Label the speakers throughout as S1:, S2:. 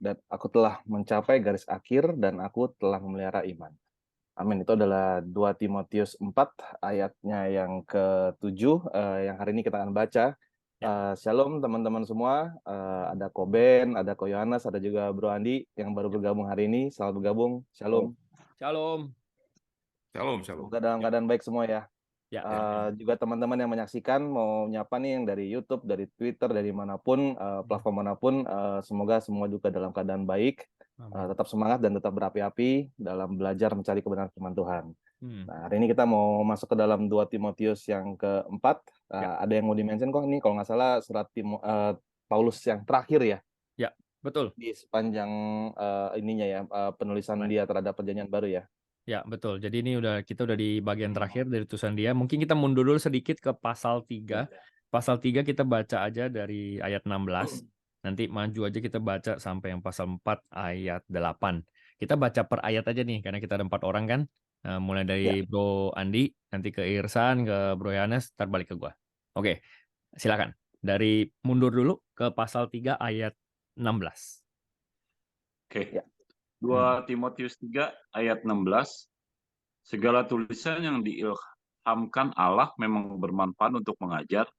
S1: dan aku telah mencapai garis akhir dan aku telah memelihara iman. Amin. Itu adalah 2 Timotius 4 ayatnya yang ke-7, yang hari ini kita akan baca.
S2: Ya.
S1: Shalom teman-teman semua, ada Koben, ada Ko Yohanes, ada juga Bro Andi yang baru bergabung hari ini. Selamat bergabung, shalom.
S2: Shalom.
S3: Shalom, shalom.
S1: Semoga dalam keadaan baik semua ya.
S2: Ya.
S1: Juga teman-teman yang menyaksikan, mau nyapa nih yang dari YouTube, dari Twitter, dari manapun, platform manapun, semoga semua juga dalam keadaan baik,
S2: Amin.
S1: tetap semangat dan tetap berapi-api dalam belajar mencari kebenaran firman Tuhan.
S2: Hmm.
S1: Nah, hari ini kita mau masuk ke dalam 2 Timotius yang keempat.
S2: Ya.
S1: Ada yang mau di-mention kok ini, kalau nggak salah surat Paulus yang terakhir ya,
S2: Ya, betul.
S1: di sepanjang ininya ya, penulisan
S2: Baik.
S1: dia terhadap perjanjian baru ya.
S2: Ya, betul. Jadi ini kita udah di bagian terakhir dari tulisan dia. Mungkin kita mundur dulu sedikit ke pasal 3. Pasal 3 kita baca aja dari ayat 16. Nanti maju aja kita baca sampai yang pasal 4 ayat 8. Kita baca per ayat aja nih, karena kita ada 4 orang kan. Mulai
S1: Ya.
S2: dari Bro Andi, nanti ke Irsan, ke Bro Yohanes, ntar balik ke gua. Oke, silakan. Dari mundur dulu ke pasal 3 ayat 16.
S3: Oke.
S1: Ya.
S3: 2 Timotius 3 ayat 16. Segala tulisan yang diilhamkan Allah memang bermanfaat untuk mengajar,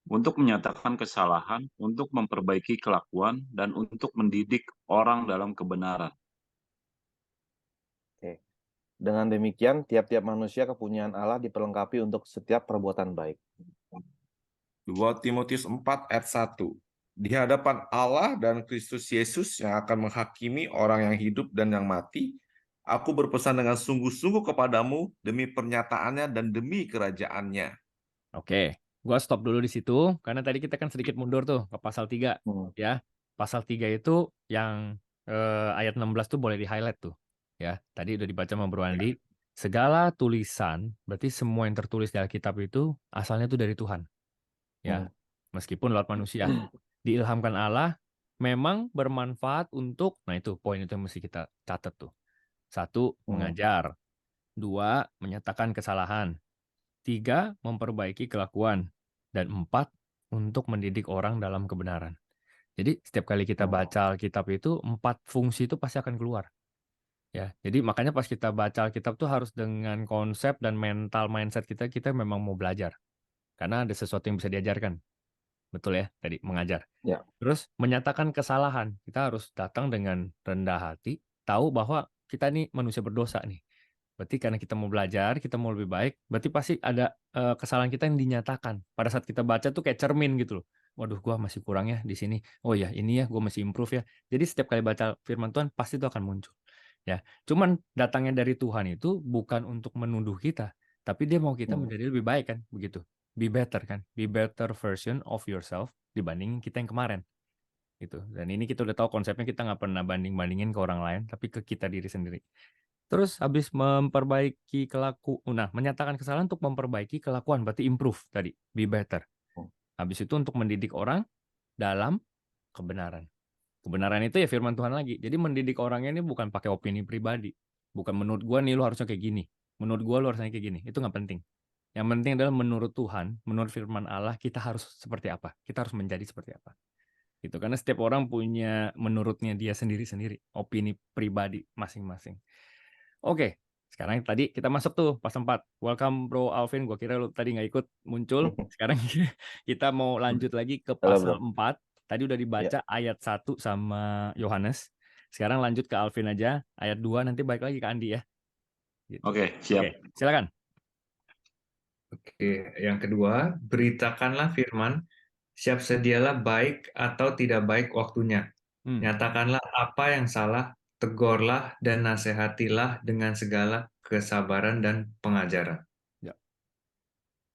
S3: untuk menyatakan kesalahan, untuk memperbaiki kelakuan, dan untuk mendidik orang dalam kebenaran.
S1: Oke. Dengan demikian, tiap-tiap manusia kepunyaan Allah diperlengkapi untuk setiap perbuatan baik.
S3: 2 Timotius 4 ayat 1. Di hadapan Allah dan Kristus Yesus yang akan menghakimi orang yang hidup dan yang mati, aku berpesan dengan sungguh-sungguh kepadamu demi pernyataannya dan demi kerajaannya.
S2: Oke, gua stop dulu di situ karena tadi kita kan sedikit mundur tuh ke pasal 3 ya. Pasal 3 itu yang ayat 16 tuh boleh di-highlight tuh. Ya, tadi udah dibaca sama Bro Andi. Segala tulisan, berarti semua yang tertulis di Alkitab itu asalnya tuh dari Tuhan. Ya. Meskipun lewat manusia. Diilhamkan Allah memang bermanfaat untuk, nah itu poin itu yang mesti kita catat tuh. 1, mengajar. 2, menyatakan kesalahan. 3, memperbaiki kelakuan. Dan 4, untuk mendidik orang dalam kebenaran. Jadi setiap kali kita baca Alkitab itu 4 fungsi itu pasti akan keluar. Ya, jadi makanya pas kita baca Alkitab tuh harus dengan konsep dan mental mindset kita memang mau belajar. Karena ada sesuatu yang bisa diajarkan. Betul ya, tadi mengajar.
S1: Ya.
S2: Terus menyatakan kesalahan. Kita harus datang dengan rendah hati, tahu bahwa kita nih manusia berdosa nih. Berarti karena kita mau belajar, kita mau lebih baik, berarti pasti ada kesalahan kita yang dinyatakan. Pada saat kita baca tuh kayak cermin gitu loh. Waduh, gua masih kurang ya di sini. Oh ya, ini ya gua masih improve ya. Jadi setiap kali baca firman Tuhan pasti itu akan muncul. Ya, cuman datangnya dari Tuhan itu bukan untuk menuduh kita, tapi dia mau kita menjadi lebih baik kan, begitu. Be better kan, be better version of yourself dibanding kita yang kemarin. Gitu. Dan ini kita udah tahu konsepnya, kita nggak pernah banding-bandingin ke orang lain, tapi ke kita diri sendiri. Terus habis memperbaiki menyatakan kesalahan untuk memperbaiki kelakuan, berarti improve tadi, be better. Habis itu untuk mendidik orang dalam kebenaran. Kebenaran itu ya firman Tuhan lagi. Jadi mendidik orangnya ini bukan pakai opini pribadi. Bukan menurut gua nih lu harusnya kayak gini. Menurut gua lu harusnya kayak gini. Itu nggak penting. Yang penting adalah menurut Tuhan, menurut firman Allah, kita harus seperti apa. Kita harus menjadi seperti apa. Gitu. Karena setiap orang punya menurutnya dia sendiri-sendiri. Opini pribadi masing-masing. Oke, sekarang tadi kita masuk tuh pas 4. Welcome Bro Alvin, gua kira lu tadi nggak ikut muncul. Sekarang kita mau lanjut lagi ke
S1: Halo,
S2: pasal
S1: Bro.
S2: 4. Tadi udah dibaca ayat 1 sama Yohanes. Sekarang lanjut ke Alvin aja, ayat 2 nanti balik lagi ke Andi ya. Gitu.
S3: Oke, siap.
S2: Oke, silakan.
S4: Oke, yang kedua, beritakanlah firman, siap sedialah baik atau tidak baik waktunya. Nyatakanlah apa yang salah, tegurlah dan nasihatilah dengan segala kesabaran dan pengajaran.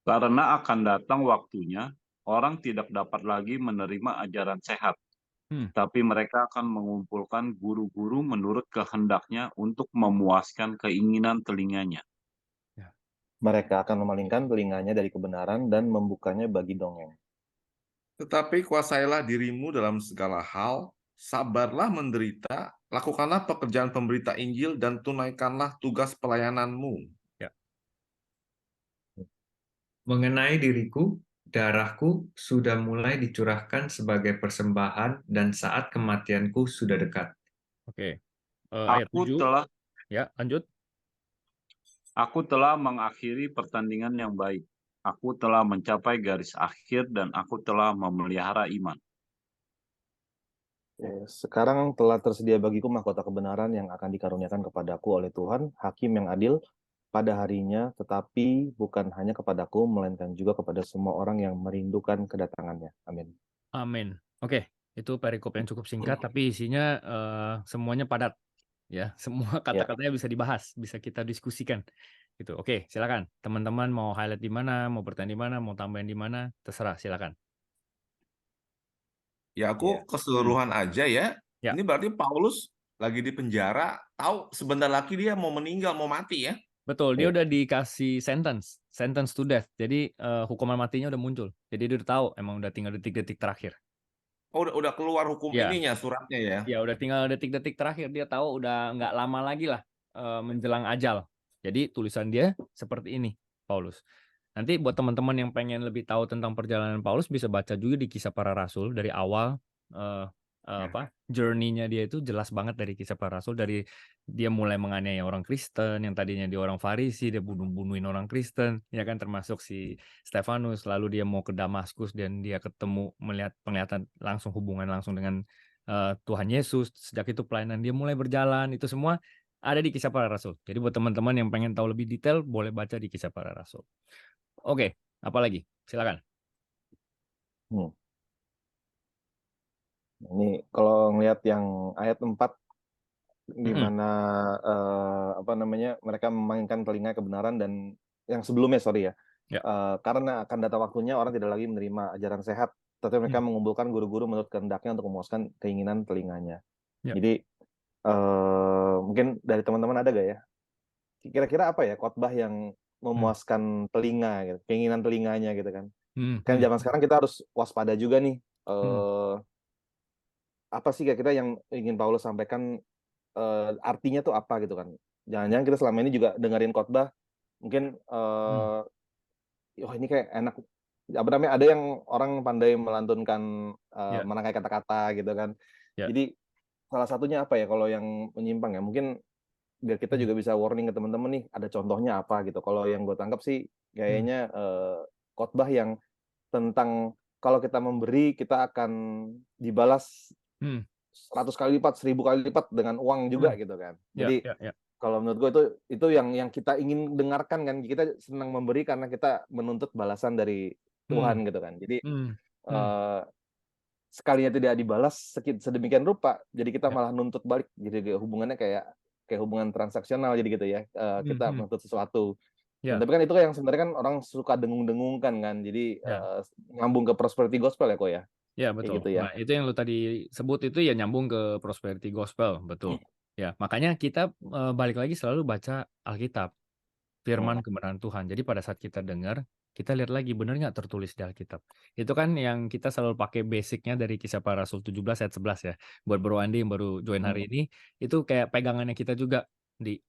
S3: Karena akan datang waktunya, orang tidak dapat lagi menerima ajaran sehat, tapi mereka akan mengumpulkan guru-guru menurut kehendaknya untuk memuaskan keinginan telinganya.
S1: Mereka akan memalingkan telinganya dari kebenaran dan membukanya bagi dongeng.
S5: Tetapi kuasailah dirimu dalam segala hal, sabarlah menderita, lakukanlah pekerjaan pemberita Injil, dan tunaikanlah tugas pelayananmu.
S4: Mengenai diriku, darahku sudah mulai dicurahkan sebagai persembahan dan saat kematianku sudah dekat.
S2: Oke. Ayat
S3: Aku
S2: 7.
S3: telah
S2: Ya, lanjut.
S3: Aku telah mengakhiri pertandingan yang baik. Aku telah mencapai garis akhir dan aku telah memelihara iman.
S1: Sekarang telah tersedia bagiku mahkota kebenaran yang akan dikaruniakan kepadaku oleh Tuhan, Hakim yang adil pada harinya, tetapi bukan hanya kepadaku, melainkan juga kepada semua orang yang merindukan kedatangannya. Amin.
S2: Amin. Oke, itu perikop yang cukup singkat, tapi isinya semuanya padat. Ya, semua
S1: Ya,
S2: kata-katanya bisa dibahas, bisa kita diskusikan. Gitu. Oke, silakan. Teman-teman mau highlight di mana, mau bertanya di mana, mau tambahin di mana, terserah, silakan.
S5: Ya,
S1: ya.
S5: aku keseluruhan aja ya.
S2: Ya.
S5: Ini berarti Paulus lagi di penjara, tahu sebentar lagi dia mau meninggal, mau mati ya.
S2: Betul, dia
S1: Iya.
S2: udah dikasih sentence to death. Jadi hukuman matinya udah muncul. Jadi dia udah tahu emang udah tinggal detik-detik terakhir.
S5: Oh, udah keluar hukum
S2: Ya,
S5: ininya, suratnya ya.
S2: ya udah tinggal detik-detik terakhir. Dia tahu udah nggak lama lagi lah menjelang ajal. Jadi tulisan dia seperti ini, Paulus. Nanti buat teman-teman yang pengen lebih tahu tentang perjalanan Paulus bisa baca juga di Kisah Para Rasul dari awal journey-nya dia itu jelas banget dari Kisah Para Rasul, dari dia mulai menganiaya orang Kristen yang tadinya dia orang Farisi, dia bunuh-bunuhin orang Kristen, ya kan, termasuk si Stefanus, lalu dia mau ke Damaskus dan dia ketemu melihat penglihatan langsung, hubungan langsung dengan Tuhan Yesus. Sejak itu pelayanan dia mulai berjalan, itu semua ada di Kisah Para Rasul. Jadi buat teman-teman yang pengen tahu lebih detail boleh baca di Kisah Para Rasul. Oke, apa lagi? Silakan.
S1: Ini kalau ngelihat yang ayat 4 di mana mereka memainkan telinga kebenaran, dan yang sebelumnya sorry ya.
S2: Ya.
S1: Karena akan datang waktunya orang tidak lagi menerima ajaran sehat, tetapi mereka mengumpulkan guru-guru menurut kehendaknya untuk memuaskan keinginan telinganya.
S2: Ya.
S1: Jadi mungkin dari teman-teman ada gak ya? Kira-kira apa ya khotbah yang memuaskan telinga gitu, keinginan telinganya gitu kan? Kan zaman sekarang kita harus waspada juga nih. Apa sih kira-kira yang ingin Paulus sampaikan, artinya tuh apa gitu kan? Jangan-jangan kita selama ini juga dengerin khotbah mungkin ini kayak enak, apa namanya, ada yang orang pandai melantunkan merangkai kata-kata gitu kan. Jadi salah satunya apa ya kalau yang menyimpang ya, mungkin biar kita juga bisa warning ke teman-teman nih, ada contohnya apa gitu. Kalau yang gue tangkap sih kayaknya khotbah yang tentang kalau kita memberi kita akan dibalas 100 kali lipat, 1000 kali lipat dengan uang juga gitu kan. Jadi kalau menurut gue itu yang kita ingin dengarkan kan. Kita senang memberi karena kita menuntut balasan dari Tuhan gitu kan. Jadi sekalinya tidak dibalas sedemikian rupa, jadi kita malah nuntut balik. Jadi hubungannya kayak hubungan transaksional jadi gitu ya. Kita menuntut sesuatu. Tapi kan itu yang sebenarnya kan orang suka dengung-dengungkan kan. Jadi nyambung ke prosperity gospel ya kok ya.
S2: Ya betul.
S1: Gitu ya.
S2: Nah itu yang lu tadi sebut itu ya nyambung ke prosperity gospel, betul. Ya makanya kita balik lagi selalu baca Alkitab, firman kebenaran Tuhan. Jadi pada saat kita dengar, kita lihat lagi benar nggak tertulis di Alkitab. Itu kan yang kita selalu pakai basicnya dari Kisah Para Rasul 17 ayat 11 ya. Buat Bro Andi yang baru join hari ini, itu kayak pegangannya kita juga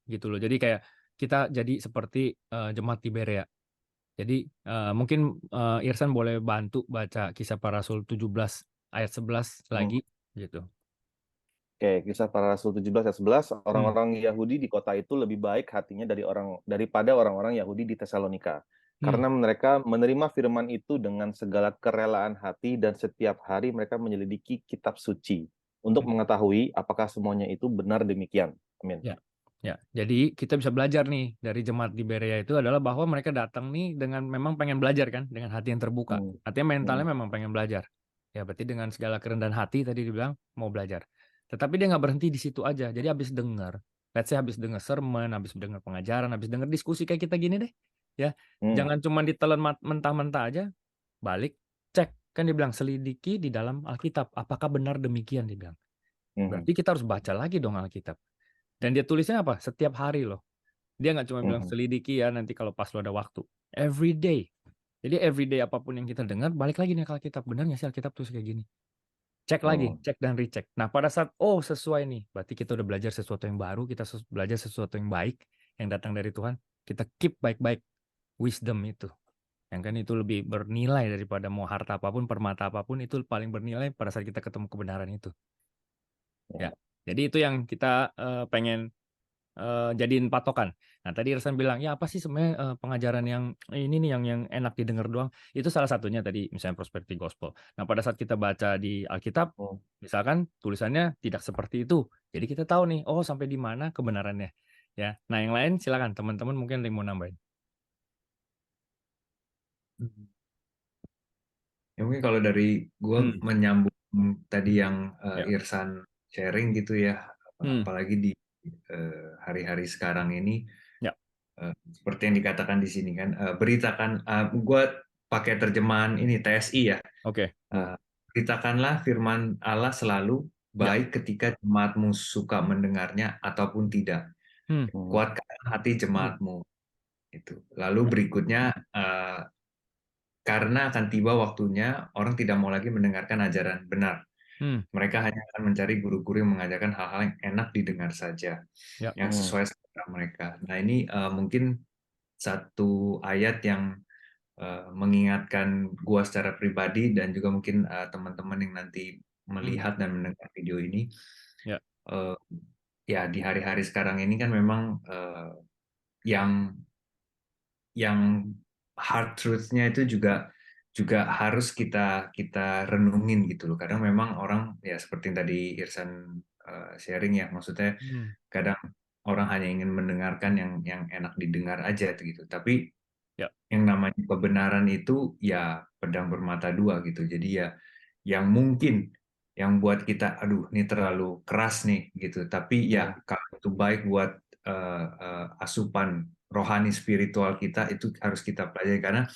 S2: gitu loh. Jadi kayak kita jadi seperti jemaat Tiberia. Jadi mungkin Irsan boleh bantu baca Kisah Para Rasul 17 ayat 11 lagi gitu.
S1: Oke, Kisah Para Rasul 17 ayat 11, orang-orang Yahudi di kota itu lebih baik hatinya daripada orang-orang Yahudi di Tesalonika. Karena mereka menerima firman itu dengan segala kerelaan hati dan setiap hari mereka menyelidiki kitab suci untuk mengetahui apakah semuanya itu benar demikian. Amin.
S2: Ya, jadi kita bisa belajar nih dari jemaat di Berea itu adalah bahwa mereka datang nih dengan memang pengen belajar kan, dengan hati yang terbuka. Artinya mentalnya memang pengen belajar. Ya, berarti dengan segala kerendahan hati tadi dibilang mau belajar. Tetapi dia nggak berhenti di situ aja. Jadi habis dengar, let's say habis dengar sermon, habis dengar pengajaran, habis dengar diskusi kayak kita gini deh. Ya, jangan cuma ditelan mentah-mentah aja, balik, cek. Kan dia bilang selidiki di dalam Alkitab, apakah benar demikian dia bilang. Berarti kita harus baca lagi dong Alkitab. Dan dia tulisnya apa? Setiap hari loh. Dia nggak cuma bilang selidiki ya nanti kalau pas lo ada waktu. Every day. Jadi every day apapun yang kita dengar, balik lagi nih ke Alkitab. Benar nggak sih Alkitab tulis kayak gini? Cek lagi, cek dan recheck. Nah pada saat, sesuai nih. Berarti kita udah belajar sesuatu yang baru, kita belajar sesuatu yang baik, yang datang dari Tuhan. Kita keep baik-baik wisdom itu. Yang kan itu lebih bernilai daripada mau harta apapun, permata apapun, itu paling bernilai pada saat kita ketemu kebenaran itu. Ya. Jadi itu yang kita pengen jadiin patokan. Nah, tadi Irsan bilang, ya apa sih sebenarnya pengajaran yang ini nih yang enak didengar doang? Itu salah satunya tadi misalnya prosperity gospel. Nah, pada saat kita baca di Alkitab, misalkan tulisannya tidak seperti itu. Jadi kita tahu nih, oh sampai di mana kebenarannya. Ya. Nah, yang lain silakan teman-teman mungkin yang mau nambahin.
S4: Ya mungkin kalau dari gue menyambung tadi yang Irsan sharing gitu ya, apalagi di hari-hari sekarang ini, seperti yang dikatakan di sini kan, beritakan, gue pakai terjemahan ini TSI ya.
S2: Oke.
S4: Beritakanlah firman Allah selalu, baik ketika jemaatmu suka mendengarnya ataupun tidak. Kuatkan hati jemaatmu. Itu. Lalu berikutnya, karena akan tiba waktunya orang tidak mau lagi mendengarkan ajaran benar. Mereka hanya akan mencari guru-guru yang mengajarkan hal-hal yang enak didengar saja, yang sesuai selera mereka. Nah ini mungkin satu ayat yang mengingatkan gua secara pribadi dan juga mungkin teman-teman yang nanti melihat dan mendengar video ini. Ya di hari-hari sekarang ini kan memang yang hard truth-nya itu juga harus kita renungin gitu loh. Kadang memang orang ya seperti yang tadi Irsan sharing ya, maksudnya kadang orang hanya ingin mendengarkan yang enak didengar aja gitu. Tapi yang namanya kebenaran itu ya pedang bermata dua gitu. Jadi ya yang mungkin yang buat kita aduh ini terlalu keras nih gitu. Tapi ya kalau itu baik buat asupan rohani spiritual kita, itu harus kita pelajari karena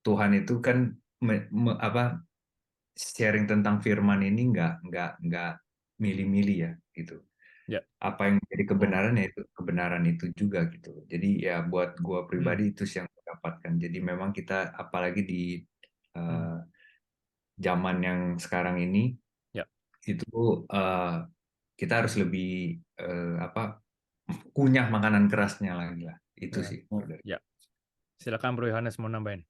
S4: Tuhan itu kan sharing tentang firman ini nggak milih-milih ya gitu. Apa yang menjadi kebenaran ya itu kebenaran itu juga gitu. Jadi ya buat gua pribadi itu yang gua dapatkan. Jadi memang kita apalagi di zaman yang sekarang ini itu kita harus lebih kunyah makanan kerasnya lagi lah. Itu sih.
S2: Ya. Silakan Bro Yohanes mau nambahin.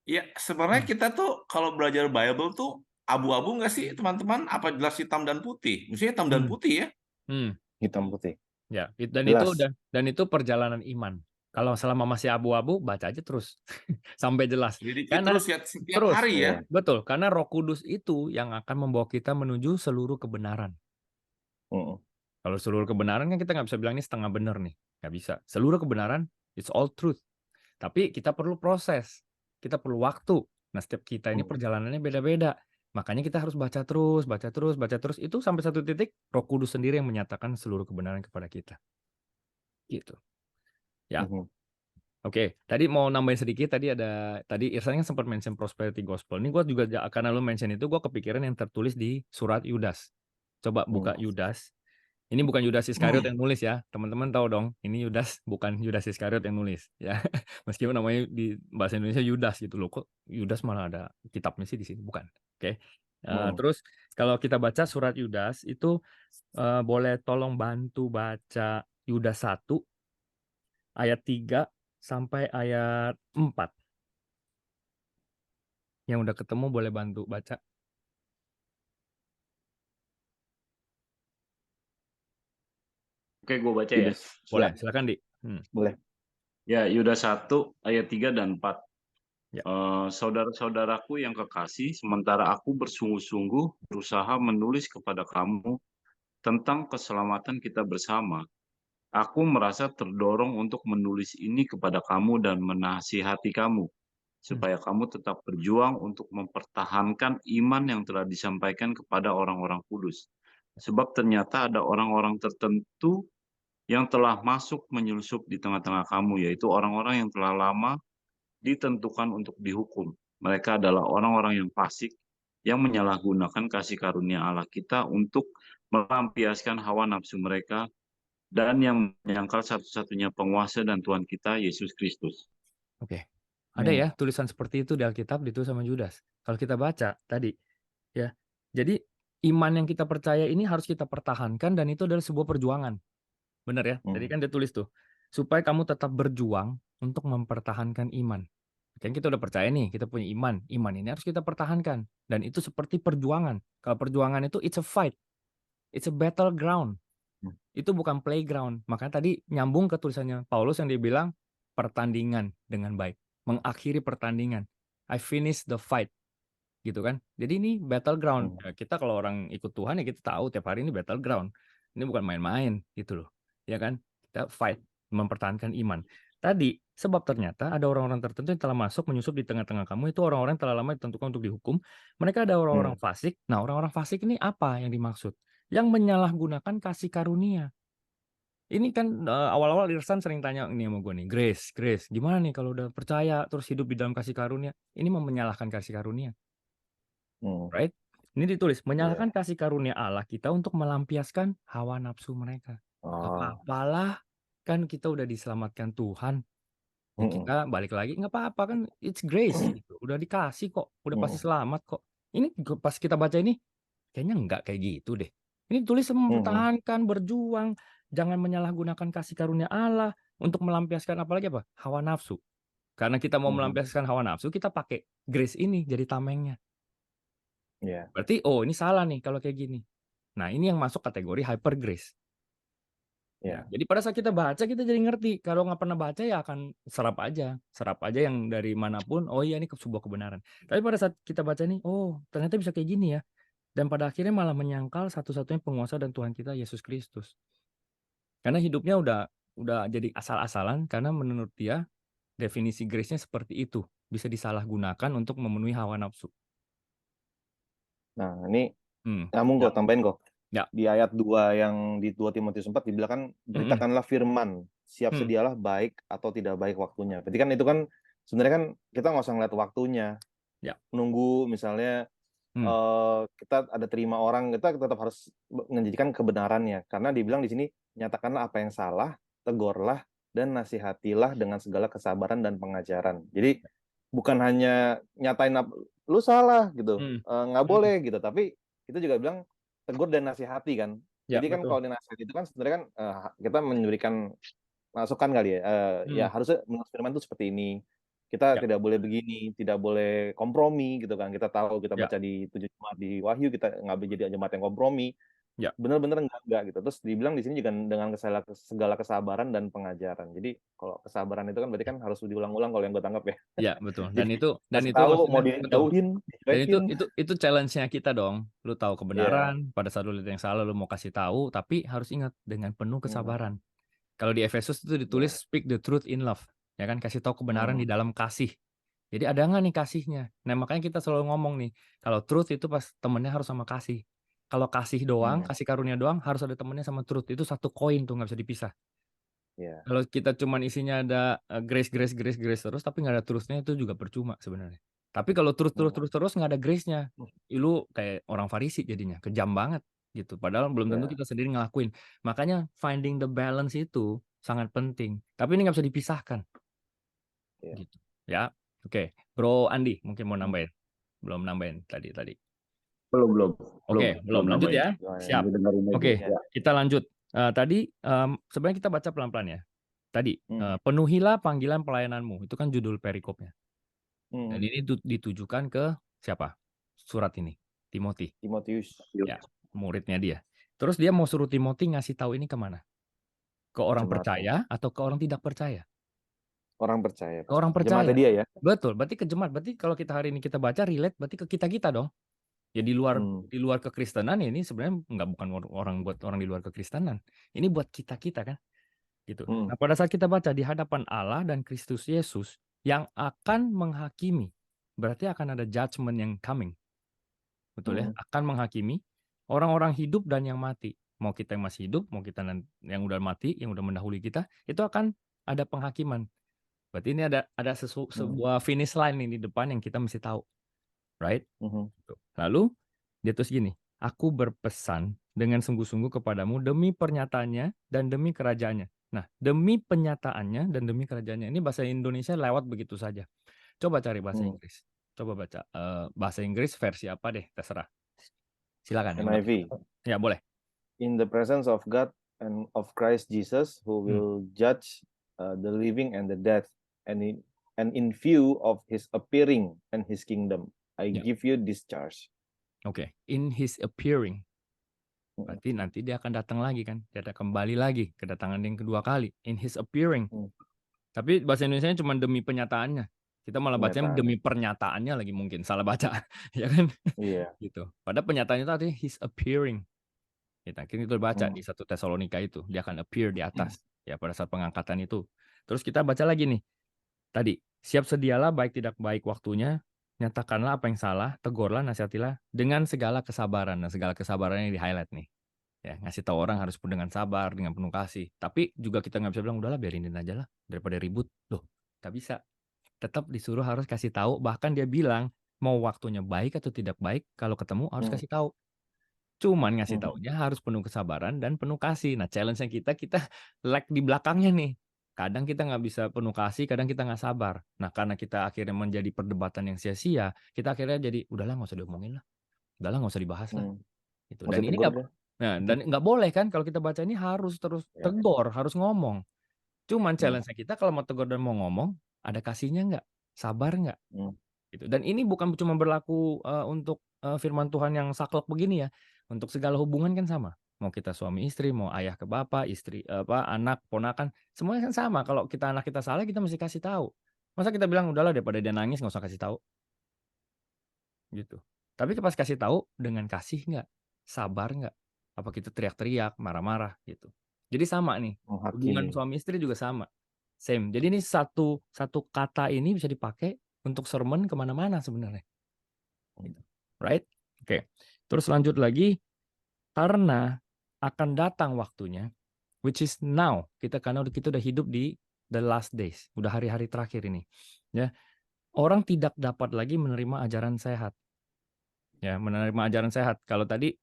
S5: Ya, sebenarnya kita tuh kalau belajar Bible tuh abu-abu nggak sih teman-teman? Apa jelas hitam dan putih? Maksudnya hitam dan putih ya?
S1: Hitam putih.
S2: Ya, dan itu perjalanan iman. Kalau selama masih abu-abu, baca aja terus sampai jelas.
S5: Karena terus ya setiap hari ya.
S2: Betul, karena Roh Kudus itu yang akan membawa kita menuju seluruh kebenaran. Kalau seluruh kebenaran kan kita nggak bisa bilang ini setengah benar nih, nggak bisa. Seluruh kebenaran it's all truth. Tapi kita perlu proses, kita perlu waktu. Nah, setiap kita ini perjalanannya beda-beda. Makanya kita harus baca terus, baca terus, baca terus. Itu sampai satu titik Roh Kudus sendiri yang menyatakan seluruh kebenaran kepada kita. Gitu. Ya. Oke, tadi mau nambahin sedikit. Tadi Irsan kan sempat mention prosperity gospel. Ini gue juga karena lu mention itu, gue kepikiran yang tertulis di surat Yudas. Coba buka Yudas. Ini bukan Yudas Iskariot yang nulis ya, teman-teman tahu dong. Ini Yudas, bukan Yudas Iskariot yang nulis ya. Meskipun namanya di bahasa Indonesia Yudas gitu loh, kok Yudas malah ada kitabnya sih di sini, bukan. Oke. Terus kalau kita baca surat Yudas itu boleh tolong bantu baca Yudas 1 ayat 3 sampai ayat 4. Yang udah ketemu boleh bantu baca.
S3: Oke, gue baca ya.
S2: Boleh, silakan Di.
S1: Boleh.
S3: Ya, Yudas 1 ayat 3 dan 4. Saudara-saudaraku yang kekasih, sementara aku bersungguh-sungguh berusaha menulis kepada kamu tentang keselamatan kita bersama, aku merasa terdorong untuk menulis ini kepada kamu dan menasihati kamu, supaya kamu tetap berjuang untuk mempertahankan iman yang telah disampaikan kepada orang-orang kudus. Sebab ternyata ada orang-orang tertentu yang telah masuk menyelusup di tengah-tengah kamu, yaitu orang-orang yang telah lama ditentukan untuk dihukum. Mereka adalah orang-orang yang fasik, yang menyalahgunakan kasih karunia Allah kita untuk melampiaskan hawa nafsu mereka, dan yang menyangkal satu-satunya penguasa dan Tuhan kita, Yesus Kristus.
S2: Oke. Ada ya tulisan seperti itu di Alkitab, ditulis sama Yudas. Kalau kita baca tadi, ya. Jadi iman yang kita percaya ini harus kita pertahankan dan itu adalah sebuah perjuangan. Benar ya? Tadi kan dia tulis tuh, supaya kamu tetap berjuang untuk mempertahankan iman. Kan kita udah percaya nih, kita punya iman. Iman ini harus kita pertahankan. Dan itu seperti perjuangan. Kalau perjuangan itu it's a fight. It's a battleground. Itu bukan playground. Makanya tadi nyambung ke tulisannya Paulus yang dia bilang pertandingan dengan baik. Mengakhiri pertandingan. I finish the fight. Gitu kan. Jadi ini battleground. Ya, kita kalau orang ikut Tuhan ya kita tahu tiap hari ini battleground. Ini bukan main-main gitu loh. Ya kan? Kita fight. Mempertahankan iman. Tadi, sebab ternyata ada orang-orang tertentu yang telah masuk menyusup di tengah-tengah kamu, itu orang-orang yang telah lama ditentukan untuk dihukum. Mereka ada orang-orang fasik. Nah, orang-orang fasik ini apa yang dimaksud? Yang menyalahgunakan kasih karunia. Ini kan awal-awal Irsan sering tanya ini sama gue nih, Grace, gimana nih kalau udah percaya terus hidup di dalam kasih karunia? Ini mau menyalahkan kasih karunia. Right? Ini ditulis, menyalahkan kasih karunia Allah kita untuk melampiaskan hawa nafsu mereka. Apa-apalah, kan kita udah diselamatkan Tuhan. Ya kita balik lagi nggak apa-apa kan, it's grace gitu. Udah dikasih kok, udah pasti selamat kok. Ini pas kita baca ini kayaknya nggak kayak gitu deh. Ini tulis mempertahankan, berjuang, jangan menyalahgunakan kasih karunia Allah untuk melampiaskan apalagi apa? Hawa nafsu. Karena kita mau melampiaskan hawa nafsu, kita pakai grace ini jadi tamengnya. Berarti ini salah nih kalau kayak gini. Nah, ini yang masuk kategori hyper grace. Ya, jadi pada saat kita baca kita jadi ngerti. Kalau nggak pernah baca ya akan serap aja yang dari manapun. Oh iya ini sebuah kebenaran. Tapi pada saat kita baca nih, oh ternyata bisa kayak gini ya. Dan pada akhirnya malah menyangkal satu-satunya penguasa dan Tuhan kita Yesus Kristus. Karena hidupnya udah jadi asal-asalan karena menurut dia definisi grace-nya seperti itu, bisa disalahgunakan untuk memenuhi hawa nafsu.
S1: Nah ini nyambung kok, tambahin kok.
S2: Ya.
S1: Di ayat 2 yang di 2 Timotius 4 dibilang kan beritakanlah firman, siap sedialah baik atau tidak baik waktunya. Berarti kan itu kan sebenarnya kan kita nggak usah ngeliat waktunya.
S2: Ya.
S1: Nunggu misalnya kita ada terima orang, kita tetap harus menjanjikan kebenarannya. Karena dibilang di sini nyatakanlah apa yang salah, tegurlah dan nasihatilah dengan segala kesabaran dan pengajaran. Jadi bukan hanya nyatain lu salah gitu, nggak boleh gitu, tapi kita juga bilang tegur dan nasihati kan.
S2: Ya,
S1: jadi kan
S2: betul.
S1: kalau dinasihati itu kan sebenarnya kan kita memberikan masukan kali ya. Ya harusnya menurut firman itu seperti ini. Kita tidak boleh begini, tidak boleh kompromi gitu kan. Kita tahu kita baca di 7 jemaat di Wahyu kita nggak boleh jadi jemaat yang kompromi.
S2: Ya.
S1: Benar-benar enggak gitu. Terus dibilang di sini juga dengan segala kesabaran dan pengajaran. Jadi kalau kesabaran itu kan berarti kan harus diulang-ulang kalau yang gue tangkap ya.
S2: Ya, betul. Dan itu
S1: tahu mau dijauhin,
S2: dan itu challenge-nya kita dong. Lu tahu kebenaran, pada saat lu lihat yang salah lu mau kasih tahu, tapi harus ingat dengan penuh kesabaran. Kalau di Efesus itu ditulis speak the truth in love. Ya kan, kasih tahu kebenaran di dalam kasih. Jadi ada nggak nih kasihnya? Nah, makanya kita selalu ngomong nih, kalau truth itu pas temennya harus sama kasih. Kalau kasih doang, kasih karunia doang, harus ada temennya sama truth. Itu satu koin tuh, nggak bisa dipisah. Kalau kita cuman isinya ada grace terus, tapi nggak ada truth-nya, itu juga percuma sebenarnya. Tapi kalau terus nggak ada grace-nya, lu kayak orang Farisi jadinya, kejam banget gitu. Padahal belum tentu kita sendiri ngelakuin. Makanya finding the balance itu sangat penting. Tapi ini nggak bisa dipisahkan. Gitu. Ya, oke. Bro Andi mungkin mau nambahin. Belum nambahin tadi.
S3: Belum.
S2: Oke, belum. Lanjut ya. Siap. Oke, kita lanjut. Tadi sebenarnya kita baca pelan-pelan ya. Tadi penuhilah panggilan pelayananmu. Itu kan judul perikopnya. Dan ini ditujukan ke siapa? Surat ini,
S1: Timotius.
S2: Ya, muridnya dia. Terus dia mau suruh Timoti ngasih tahu ini kemana? Ke orang percaya atau ke orang tidak percaya?
S1: Orang percaya.
S2: Ke orang percaya.
S1: Jemaatnya dia ya.
S2: Betul. Berarti ke jemaat. Berarti kalau kita hari ini kita baca relate, berarti ke kita dong. Ya di luar kekristenan ini sebenarnya bukan buat orang di luar kekristenan. Ini buat kita kan, gitu. Nah pada saat kita baca di hadapan Allah dan Kristus Yesus yang akan menghakimi, berarti akan ada judgment yang coming, betul ya? Akan menghakimi orang-orang hidup dan yang mati. Mau kita yang masih hidup, mau kita yang udah mati, yang udah mendahului kita, itu akan ada penghakiman. Berarti ini ada sebuah finish line nih di depan yang kita mesti tahu. Right? Lalu dia terus gini, aku berpesan dengan sungguh-sungguh kepadamu demi pernyataannya dan demi kerajaannya. Nah, demi penyataannya dan demi kerajaannya. Ini bahasa Indonesia lewat begitu saja. Coba cari bahasa Inggris. Coba baca bahasa Inggris versi apa deh, terserah. Silakan.
S1: NIV.
S2: Ya, boleh.
S1: In the presence of God and of Christ Jesus who will judge the living and the dead, and and in view of his appearing and his kingdom, I
S2: Ya.
S1: give you this charge.
S2: Oke, in his appearing. Berarti nanti dia akan datang lagi kan? Dia akan kembali lagi, kedatangan yang kedua kali. In his appearing. Tapi bahasa Indonesianya cuma demi penyataannya. Kita malah bacanya demi pernyataannya lagi, mungkin salah baca, ya kan?
S1: Iya.
S2: Gitu. Padahal penyataannya itu artinya his appearing. Kita itu baca di 1 Tesalonika itu, dia akan appear di atas ya pada saat pengangkatan itu. Terus kita baca lagi nih. Tadi, siap sedialah baik tidak baik waktunya, nyatakanlah apa yang salah, tegurlah, nasihatilah dengan segala kesabaran. Nah, segala kesabarannya di highlight nih. Ya, ngasih tahu orang harus pun dengan sabar, dengan penuh kasih. Tapi juga kita nggak bisa bilang udahlah biarinin aja lah daripada ribut. Loh, nggak bisa. Tetap disuruh harus kasih tahu. Bahkan dia bilang mau waktunya baik atau tidak baik, kalau ketemu harus kasih tahu. Cuman ngasih taunya harus penuh kesabaran dan penuh kasih. Nah, challenge-nya kita lag di belakangnya nih. Kadang kita nggak bisa penuh kasih, kadang kita nggak sabar. Nah, karena kita akhirnya menjadi perdebatan yang sia-sia, kita akhirnya jadi udahlah nggak usah diomongin lah, udahlah nggak usah dibahas lah. Gitu. Dan ini nggak, nah, dan nggak boleh kan kalau kita baca ini harus terus tegur, harus ngomong. Cuman challenge-nya kita kalau mau tegur dan mau ngomong, ada kasihnya nggak, sabar nggak? Gitu. Dan ini bukan cuma berlaku untuk firman Tuhan yang saklek begini ya. Untuk segala hubungan kan sama. Mau kita suami istri, mau ayah ke bapak, istri anak, ponakan, semuanya kan sama. Kalau kita anak kita salah, kita mesti kasih tahu. Masa kita bilang udahlah daripada dia nangis nggak usah kasih tahu. Gitu. Tapi pas kasih tahu dengan kasih nggak, sabar nggak? Apa kita teriak-teriak, marah-marah gitu. Jadi sama nih. Hubungan suami istri juga sama. Same. Jadi ini satu kata ini bisa dipakai untuk sermon kemana-mana sebenarnya. Right? Oke. Terus lanjut lagi, karena akan datang waktunya, which is now. Karena kita udah hidup di the last days, udah hari-hari terakhir ini. Ya, orang tidak dapat lagi menerima ajaran sehat. Ya, menerima ajaran sehat. Kalau tadi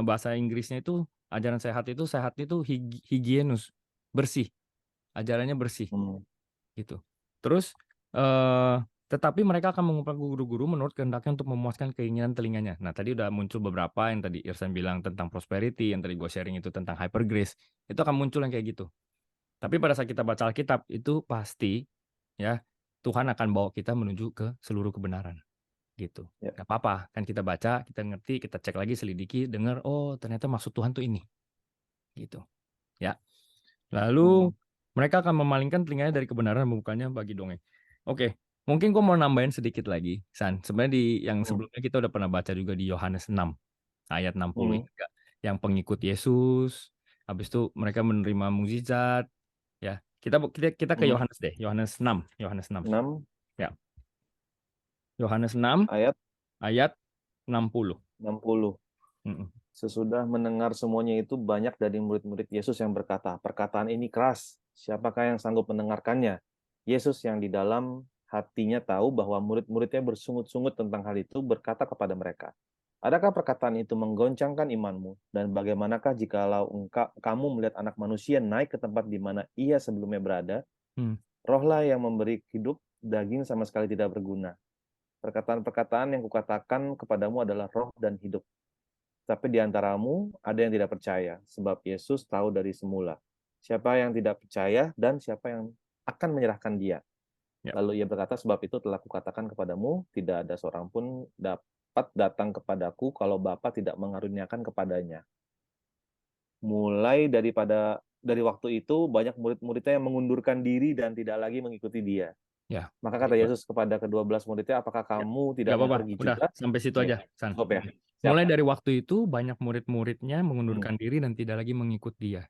S2: bahasa Inggrisnya itu ajaran sehat itu hygienus, bersih. Ajarannya bersih. Gitu. Terus tetapi mereka akan mengumpulkan guru-guru menurut kehendaknya untuk memuaskan keinginan telinganya. Nah, tadi udah muncul beberapa yang tadi Irsan bilang tentang prosperity, yang tadi gue sharing itu tentang hyper grace. Itu akan muncul yang kayak gitu. Tapi pada saat kita baca Alkitab, itu pasti ya Tuhan akan bawa kita menuju ke seluruh kebenaran. Gitu. Gak apa-apa, kan kita baca, kita ngerti, kita cek lagi, selidiki, dengar, oh ternyata maksud Tuhan tuh ini. Gitu. Ya. Lalu mereka akan memalingkan telinganya dari kebenaran, membukanya bagi dongeng. Oke. Mungkin gue mau nambahin sedikit lagi, San. Sebenarnya di yang sebelumnya kita udah pernah baca juga di Yohanes 6, ayat 60. Yang pengikut Yesus, habis itu mereka menerima mukjizat. Ya, kita ke Yohanes deh, Yohanes 6. Ya. Yohanes 6 ayat 60.
S1: Sesudah mendengar semuanya itu, banyak dari murid-murid Yesus yang berkata, perkataan ini keras, siapakah yang sanggup mendengarkannya? Yesus yang di dalam hatinya tahu bahwa murid-muridnya bersungut-sungut tentang hal itu, berkata kepada mereka, adakah perkataan itu menggoncangkan imanmu? Dan bagaimanakah jikalau kamu melihat anak manusia naik ke tempat di mana ia sebelumnya berada? Rohlah yang memberi hidup, daging sama sekali tidak berguna. Perkataan-perkataan yang kukatakan kepadamu adalah roh dan hidup. Tapi di antaramu ada yang tidak percaya, sebab Yesus tahu dari semula siapa yang tidak percaya dan siapa yang akan menyerahkan dia. Lalu ia berkata, sebab itu telah kukatakan kepadamu, tidak ada seorang pun dapat datang kepadaku kalau Bapa tidak mengaruniakan kepadanya. Mulai dari waktu itu, banyak murid-muridnya yang mengundurkan diri dan tidak lagi mengikuti dia. Maka kata Yesus kepada ke-12 muridnya, apakah kamu tidak mau pergi juga?
S2: Sampai situ aja, San. Mulai dari waktu itu, banyak murid-muridnya mengundurkan diri dan tidak lagi mengikut dia.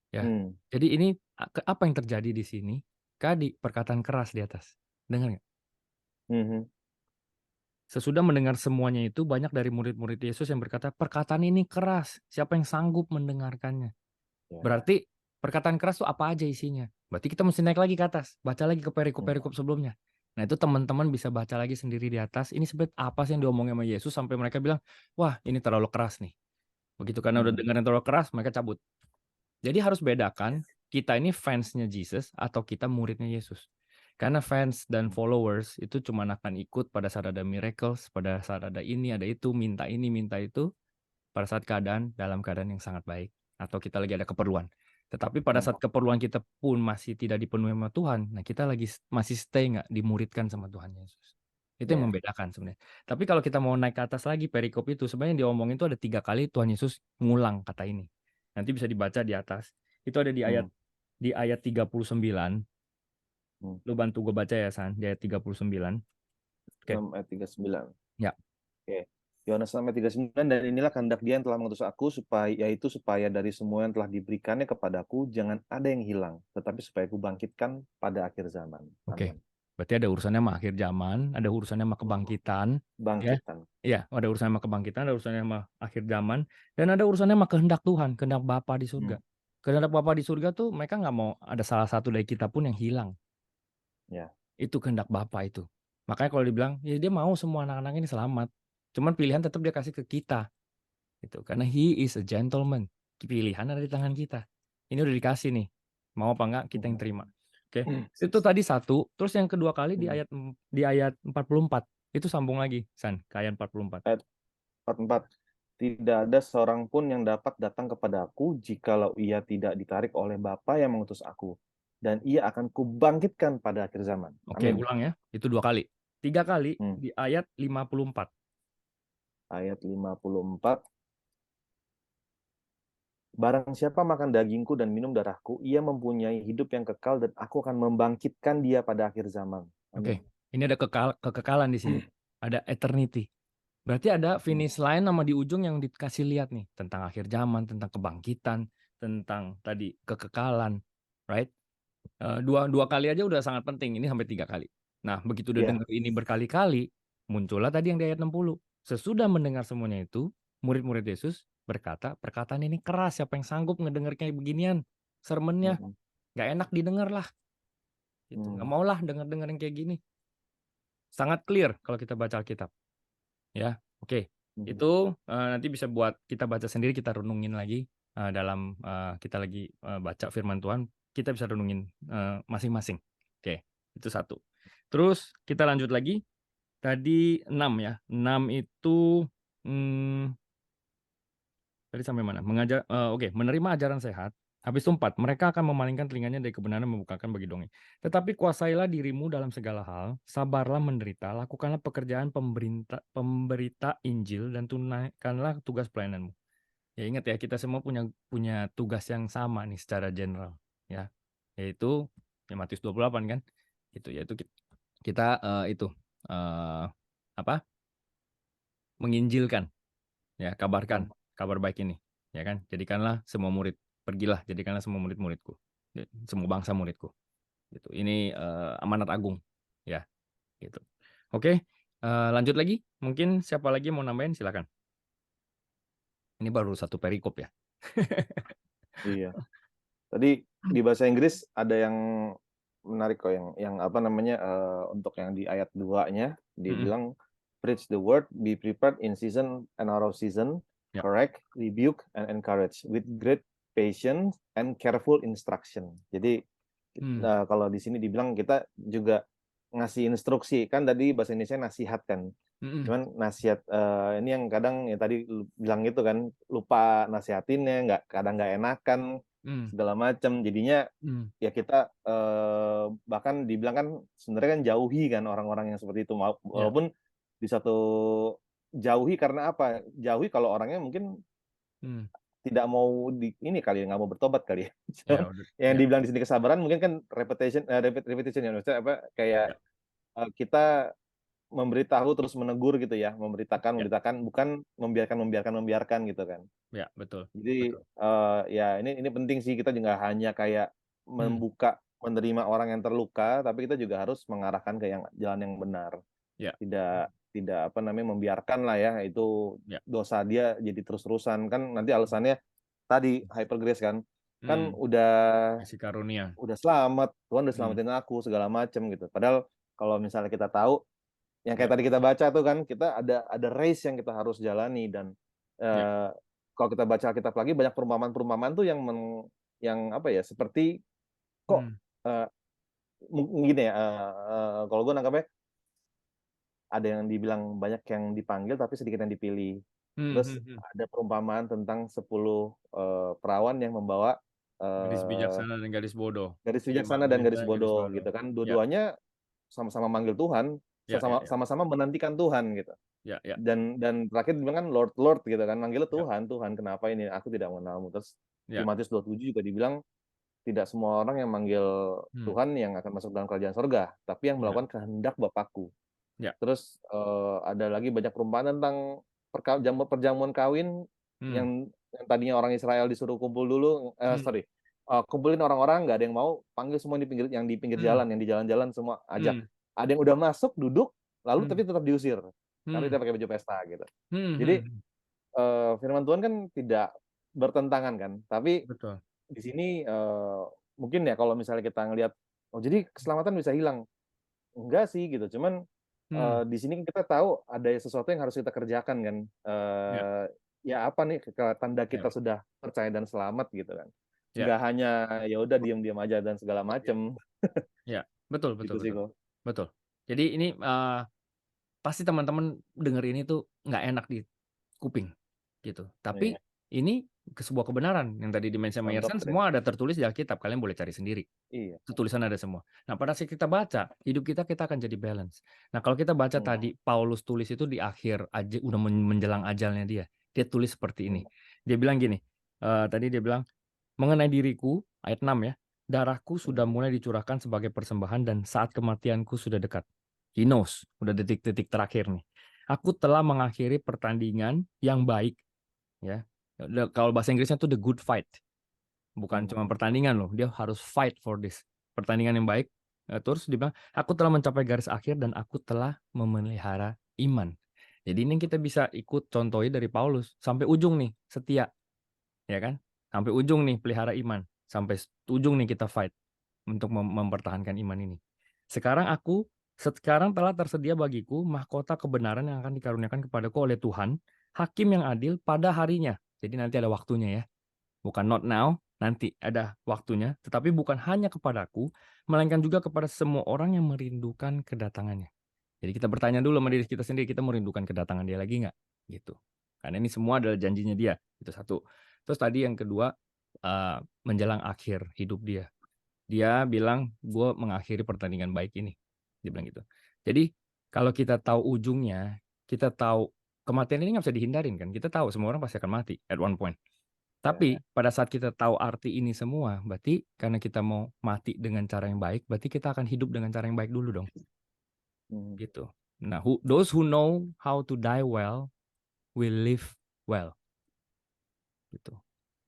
S2: Ya. Jadi ini apa yang terjadi di sini? Tadi perkataan keras di atas. Dengar nggak? Sesudah mendengar semuanya itu, banyak dari murid-murid Yesus yang berkata, perkataan ini keras. Siapa yang sanggup mendengarkannya? Berarti perkataan keras itu apa aja isinya? Berarti kita mesti naik lagi ke atas. Baca lagi ke perikop-perikop sebelumnya. Nah, itu teman-teman bisa baca lagi sendiri di atas. Ini sebenarnya apa sih yang diomongin sama Yesus sampai mereka bilang, wah ini terlalu keras nih. Begitu karena udah dengar yang terlalu keras, mereka cabut. Jadi harus bedakan, kita ini fansnya Jesus atau kita muridnya Yesus. Karena fans dan followers itu cuma akan ikut pada saat ada miracles, pada saat ada ini, ada itu, minta ini, minta itu, pada saat dalam keadaan yang sangat baik. Atau kita lagi ada keperluan. Tetapi pada saat keperluan kita pun masih tidak dipenuhi sama Tuhan, nah kita masih stay nggak dimuridkan sama Tuhan Yesus. Itu yang membedakan sebenarnya. Tapi kalau kita mau naik ke atas lagi perikop itu, sebenarnya yang diomongin itu ada 3 kali Tuhan Yesus ngulang kata ini. Nanti bisa dibaca di atas. Itu ada di ayat 39. Lu bantu gue baca ya, San, di ayat 39. Oke.
S1: 6 ayat 39.
S2: Ya.
S1: Oke. Yohanes 6 ayat 39, dan inilah kehendak Dia yang telah mengutus aku, supaya dari semua yang telah diberikannya kepadaku jangan ada yang hilang, tetapi supaya aku bangkitkan pada akhir zaman.
S2: Oke. Berarti ada urusannya sama akhir zaman, ada urusannya sama kebangkitan.
S1: Bangkitan.
S2: Ya, ada urusannya sama kebangkitan, ada urusannya sama akhir zaman, dan ada urusannya sama kehendak Tuhan, kehendak Bapa di surga. Kehendak Bapa di surga tuh mereka nggak mau ada salah satu dari kita pun yang hilang.
S1: Ya.
S2: Itu kehendak Bapa itu. Makanya kalau dibilang, ya dia mau semua anak-anak ini selamat. Cuman pilihan tetap dia kasih ke kita. Gitu. Karena He is a gentleman. Pilihan ada di tangan kita. Ini udah dikasih nih. Mau apa enggak kita yang terima. Oke. Itu tadi satu. Terus yang kedua kali di ayat 44. Itu sambung lagi, San, ke ayat 44.
S1: Ayat 44. Tidak ada seorang pun yang dapat datang kepada aku jikalau ia tidak ditarik oleh Bapa yang mengutus aku. Dan ia akan kubangkitkan pada akhir zaman.
S2: Oke, ulang ya. Itu 2 kali. 3 kali di ayat 54.
S1: Ayat 54. Barang siapa makan dagingku dan minum darahku, ia mempunyai hidup yang kekal dan aku akan membangkitkan dia pada akhir zaman.
S2: Oke. Ini ada kekekalan di sini. Ada eternity. Berarti ada finish line sama di ujung yang dikasih lihat nih. Tentang akhir zaman, tentang kebangkitan, tentang tadi kekekalan. Right? Dua kali aja udah sangat penting. Ini sampai 3 kali. Nah, begitu udah dengar ini berkali-kali, muncullah tadi yang di ayat 60. Sesudah mendengar semuanya itu, murid-murid Yesus berkata, perkataan ini keras, siapa yang sanggup ngedenger kayak beginian? Sermonnya nggak enak didengar lah. Gitu. Nggak mau lah denger-denger yang kayak gini. Sangat clear kalau kita baca Alkitab. Ya, oke. Itu nanti bisa buat kita baca sendiri, kita renungin lagi dalam kita lagi baca firman Tuhan, kita bisa renungin masing-masing. Oke, itu satu. Terus kita lanjut lagi. Tadi 6 ya. 6 itu tadi sampai mana? Menerima ajaran sehat. Habis itu 4, mereka akan memalingkan telinganya dari kebenaran dan membukakan bagi dongeng. Tetapi kuasailah dirimu dalam segala hal, sabarlah menderita, lakukanlah pekerjaan pemberita Injil dan tunaikanlah tugas pelayananmu. Ya ingat ya, kita semua punya tugas yang sama nih secara general, ya. Yaitu Matius 28 kan? Itu yaitu kita menginjilkan, ya, kabarkan kabar baik ini, ya kan? Jadikanlah semua murid, pergilah jadikanlah semua murid-muridku, semua bangsa muridku. Gitu. Ini amanat agung, ya, gitu. Oke, lanjut lagi. Mungkin siapa lagi mau nambahin, silakan. Ini baru satu perikop ya.
S1: Iya. Tadi di bahasa Inggris ada yang menarik kok, yang apa namanya, untuk yang di ayat 2-nya dia bilang, preach the word, be prepared in season and out of season, correct, rebuke, and encourage with great patience and careful instruction. Jadi kalau di sini dibilang kita juga ngasih instruksi, kan tadi bahasa Indonesia nasihat kan. Cuman nasihat ini yang kadang ya tadi bilang gitu kan, lupa nasihatinnya, kadang nggak enakan segala macam. Jadinya ya kita bahkan dibilang kan sebenarnya kan jauhi kan orang-orang yang seperti itu, walaupun di satu jauhi karena apa? Jauhi kalau orangnya mungkin tidak mau ini kali, nggak mau bertobat kali ya. Yang dibilang di sini kesabaran mungkin kan repetition ya, maksudnya apa, kayak kita memberitahu terus menegur gitu ya, memberitakan bukan membiarkan gitu kan.
S2: Ya, betul.
S1: Jadi ya ini penting sih, kita juga hanya kayak membuka, menerima orang yang terluka, tapi kita juga harus mengarahkan ke jalan yang benar. Tidak apa namanya, membiarkan lah ya, itu dosa dia jadi terus-terusan kan, nanti alasannya tadi hyper grace kan udah
S2: kasih karunia,
S1: udah selamat, Tuhan udah selamatin aku segala macam gitu. Padahal kalau misalnya kita tahu yang kayak tadi kita baca tuh kan, kita ada race yang kita harus jalani, dan kalau kita baca Alkitab lagi, banyak perumpamaan tuh yang apa ya, seperti kok gini ya, kalau gue nangkapnya ada yang dibilang banyak yang dipanggil tapi sedikit yang dipilih. Terus ada perumpamaan tentang 10 perawan yang membawa
S2: Gadis bijaksana dan gadis bodoh.
S1: Gadis
S2: Jadi
S1: bijaksana dan gadis
S2: gadis
S1: bodoh
S2: bodoh.
S1: gitu kan.
S2: Ya,
S1: Dua-duanya sama-sama manggil Tuhan,
S2: ya, ya, ya,
S1: sama-sama menantikan Tuhan gitu.
S2: ya, ya,
S1: Dan terakhir dibilang kan Lord Lord gitu kan, manggilnya
S2: ya,
S1: Tuhan, Tuhan kenapa ini aku tidak mengenalmu. Terus di
S2: ya.
S1: Matius 27 juga dibilang tidak semua orang yang manggil Tuhan yang akan masuk dalam kerajaan surga, tapi yang melakukan kehendak Bapakku.
S2: Ya.
S1: Terus ada lagi banyak perumpamaan tentang perjamuan kawin yang tadinya orang Israel disuruh kumpul dulu, kumpulin orang-orang, nggak ada yang mau, panggil semua yang di pinggir jalan, yang di jalan-jalan semua ajak. Ada yang udah masuk duduk, lalu tapi tetap diusir karena tidak pakai baju pesta gitu. Jadi firman Tuhan kan tidak bertentangan kan, tapi
S2: Betul.
S1: di sini mungkin ya kalau misalnya kita ngelihat, oh jadi keselamatan bisa hilang, enggak sih gitu. Cuman di sini kita tahu ada sesuatu yang harus kita kerjakan kan. Ya apa nih tanda kita sudah percaya dan selamat gitu kan. Nggak hanya ya udah diam-diam aja dan segala macam.
S2: Ya, betul,
S1: Gitu sih kok.
S2: betul. Jadi ini pasti teman-teman denger ini tuh nggak enak di kuping gitu. Tapi ini sebuah kebenaran yang tadi di-mention sama Yersan, semua ada tertulis di Alkitab, kalian boleh cari sendiri. Itu tulisan ada semua. Nah, pada saat kita baca, hidup kita akan jadi balance. Nah, kalau kita baca tadi Paulus tulis itu di akhir aja udah menjelang ajalnya dia. Dia tulis seperti ini. Dia bilang gini, tadi dia bilang mengenai diriku, ayat 6 ya, darahku sudah mulai dicurahkan sebagai persembahan dan saat kematianku sudah dekat. He knows, udah detik-detik terakhir nih. Aku telah mengakhiri pertandingan yang baik. Ya, kalau bahasa Inggrisnya tuh the good fight. Bukan cuma pertandingan loh, dia harus fight for this. Pertandingan yang baik. Terus dia bilang, aku telah mencapai garis akhir dan aku telah memelihara iman. Jadi ini kita bisa ikut contohnya dari Paulus. Sampai ujung nih, setia. Ya kan? Sampai ujung nih, pelihara iman. Sampai ujung nih kita fight untuk mempertahankan iman ini. Sekarang telah tersedia bagiku mahkota kebenaran yang akan dikaruniakan kepadaku oleh Tuhan, hakim yang adil pada harinya. Jadi nanti ada waktunya ya. Bukan not now, nanti ada waktunya. Tetapi bukan hanya kepadaku, melainkan juga kepada semua orang yang merindukan kedatangannya. Jadi kita bertanya dulu sama diri kita sendiri, kita merindukan kedatangan dia lagi nggak? Gitu. Karena ini semua adalah janjinya dia. Itu satu. Terus tadi yang kedua, menjelang akhir hidup dia. Dia bilang, gue mengakhiri pertandingan baik ini. Dia bilang gitu. Jadi kalau kita tahu ujungnya, kita tahu kematian ini nggak bisa dihindarin kan. Kita tahu semua orang pasti akan mati at one point. Tapi pada saat kita tahu arti ini semua, berarti karena kita mau mati dengan cara yang baik, berarti kita akan hidup dengan cara yang baik dulu dong. Gitu. Nah, those who know how to die well will live well. Gitu.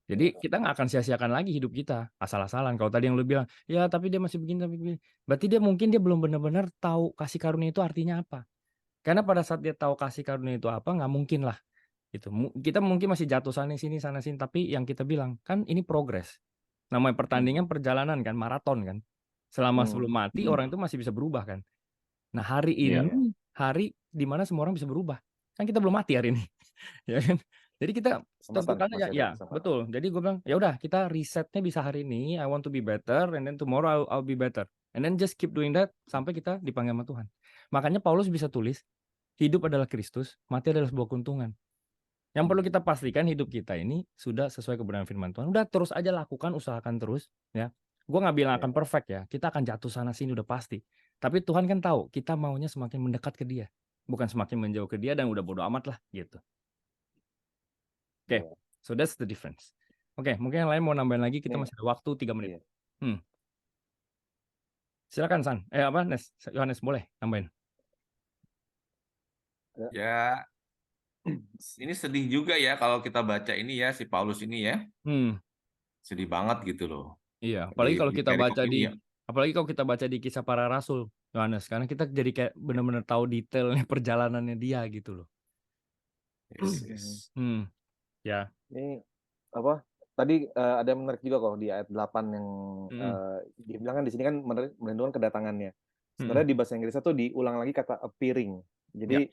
S2: Jadi kita nggak akan sia-siakan lagi hidup kita asal-asalan. Kalau tadi yang lu bilang, ya tapi dia masih begini, tapi begini. Berarti dia mungkin belum benar-benar tahu kasih karunia itu artinya apa. Karena pada saat dia tahu kasih karunia itu apa, nggak mungkin lah. Gitu. Kita mungkin masih jatuh sana sini, tapi yang kita bilang kan ini progres. Namanya pertandingan perjalanan kan, maraton kan. Selama sebelum mati orang itu masih bisa berubah kan. Nah hari ini hari di mana semua orang bisa berubah. Kan kita belum mati hari ini, ya kan? Jadi kita tentukan aja, ya betul. Jadi gue bilang ya udah kita risetnya bisa hari ini. I want to be better, and then tomorrow I'll be better, and then just keep doing that sampai kita dipanggil sama Tuhan. Makanya Paulus bisa tulis hidup adalah Kristus, mati adalah sebuah keuntungan. Yang perlu kita pastikan hidup kita ini sudah sesuai kebenaran firman Tuhan. Udah terus aja lakukan, usahakan terus. Ya, gue nggak bilang akan perfect ya. Kita akan jatuh sana sini udah pasti. Tapi Tuhan kan tahu kita maunya semakin mendekat ke Dia, bukan semakin menjauh ke Dia dan udah bodo amat lah gitu. Oke, so that's the difference. Oke, mungkin yang lain mau nambahin lagi. Kita masih ada waktu 3 menit. Silakan San. Yohanes boleh nambahin.
S5: Ya. Ini sedih juga ya kalau kita baca ini ya, si Paulus ini ya. Sedih banget gitu loh.
S2: Iya, apalagi kalau kita baca di Kisah Para Rasul, Yohanes, karena kita jadi kayak benar-benar tahu detailnya perjalanannya dia gitu loh.
S5: Yes.
S2: Ya.
S1: Ini apa? Tadi ada yang menarik juga kok di ayat 8 yang dia bilang kan di sini kan merindukan kedatangannya. Sebenarnya di bahasa Inggrisnya tuh diulang lagi kata appearing. Jadi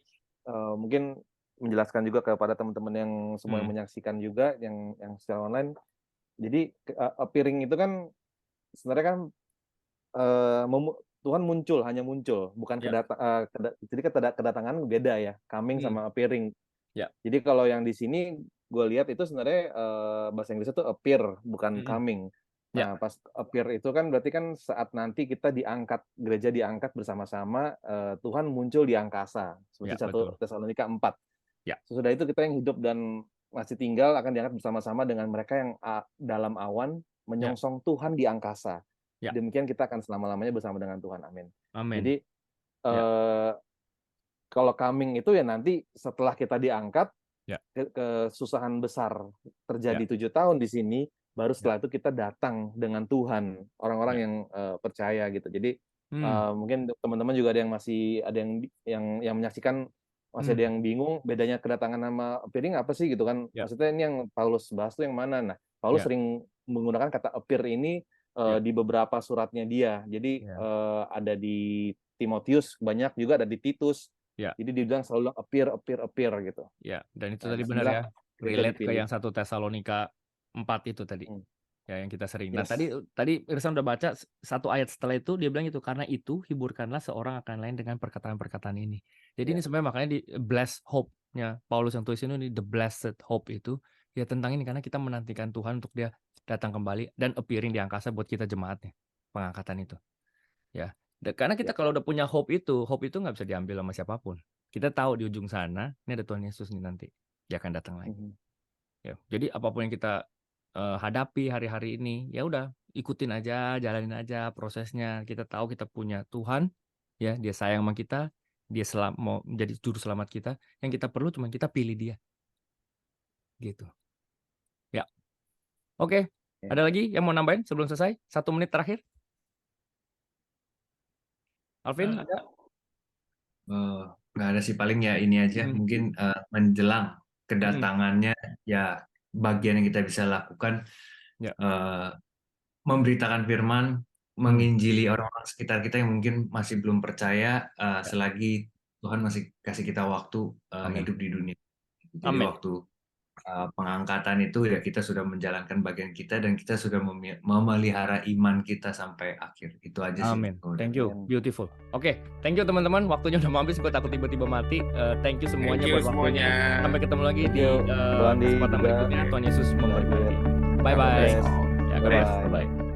S1: mungkin menjelaskan juga kepada teman-teman yang semua yang menyaksikan juga yang secara online. Jadi appearing itu kan sebenarnya kan Tuhan hanya muncul, bukan jadi kedatangan beda ya, coming sama appearing. Jadi kalau yang di sini gue lihat itu sebenarnya bahasa Inggrisnya tuh appear bukan coming. Nah, pas appear itu kan berarti kan saat nanti kita diangkat, gereja diangkat bersama-sama, Tuhan muncul di angkasa, seperti 1 Tesalonika 4. Sesudah itu kita yang hidup dan masih tinggal akan diangkat bersama-sama dengan mereka yang dalam awan menyongsong Tuhan di angkasa. Demikian kita akan selama-lamanya bersama dengan Tuhan. Amin. Jadi kalau coming itu ya nanti setelah kita diangkat, kesusahan besar terjadi 7 tahun di sini, baru setelah itu kita datang dengan Tuhan, orang-orang yang percaya gitu. Jadi mungkin teman-teman juga ada yang masih ada yang menyaksikan, masih ada yang bingung bedanya kedatangan sama appearing apa sih gitu kan. Maksudnya ini yang Paulus bahas tuh yang mana. Nah, Paulus sering menggunakan kata appear ini di beberapa suratnya dia. Jadi ada di Timotius banyak, juga ada di Titus. Jadi dibilang selalu appear gitu.
S2: Dan itu tadi benar ya. Relate ke yang 1 Tesalonika 4 itu tadi. Ya, yang kita sering. Nah, tadi Irsan udah baca 1 ayat setelah itu dia bilang itu, karena itu hiburkanlah seorang akan lain dengan perkataan-perkataan ini. Jadi ini sebenarnya makanya di blessed hope-nya Paulus yang tulis ini, the blessed hope itu ya tentang ini, karena kita menantikan Tuhan untuk dia datang kembali dan appearing di angkasa buat kita jemaatnya, pengangkatan itu. Ya. Karena kita kalau udah punya hope itu nggak bisa diambil sama siapapun. Kita tahu di ujung sana ini ada Tuhan Yesus nih nanti, dia akan datang lagi. Ya, jadi apapun yang kita hadapi hari-hari ini, ya udah ikutin aja, jalanin aja prosesnya. Kita tahu kita punya Tuhan, ya dia sayang sama kita, dia mau menjadi juru selamat kita. Yang kita perlu cuma kita pilih dia, gitu. Ya, oke. Ada lagi yang mau nambahin sebelum selesai? 1 menit terakhir. Alvin ada?
S4: Nggak ada sih, paling ya ini aja. Mungkin menjelang kedatangannya, ya bagian yang kita bisa lakukan memberitakan firman, menginjili orang-orang sekitar kita yang mungkin masih belum percaya, selagi Tuhan masih kasih kita waktu hidup di dunia. Jadi waktu pengangkatan itu ya kita sudah menjalankan bagian kita dan kita sudah memelihara iman kita sampai akhir. Itu aja sih.
S2: Amin. Thank you. Beautiful. Oke, thank you teman-teman. Waktunya udah mau habis, gue takut tiba-tiba mati. Thank you semuanya buat waktunya. Sampai ketemu lagi di kesempatan berikutnya. Tuhan Yesus memberkati. Bye-bye. Ya, God bless. Bye-bye.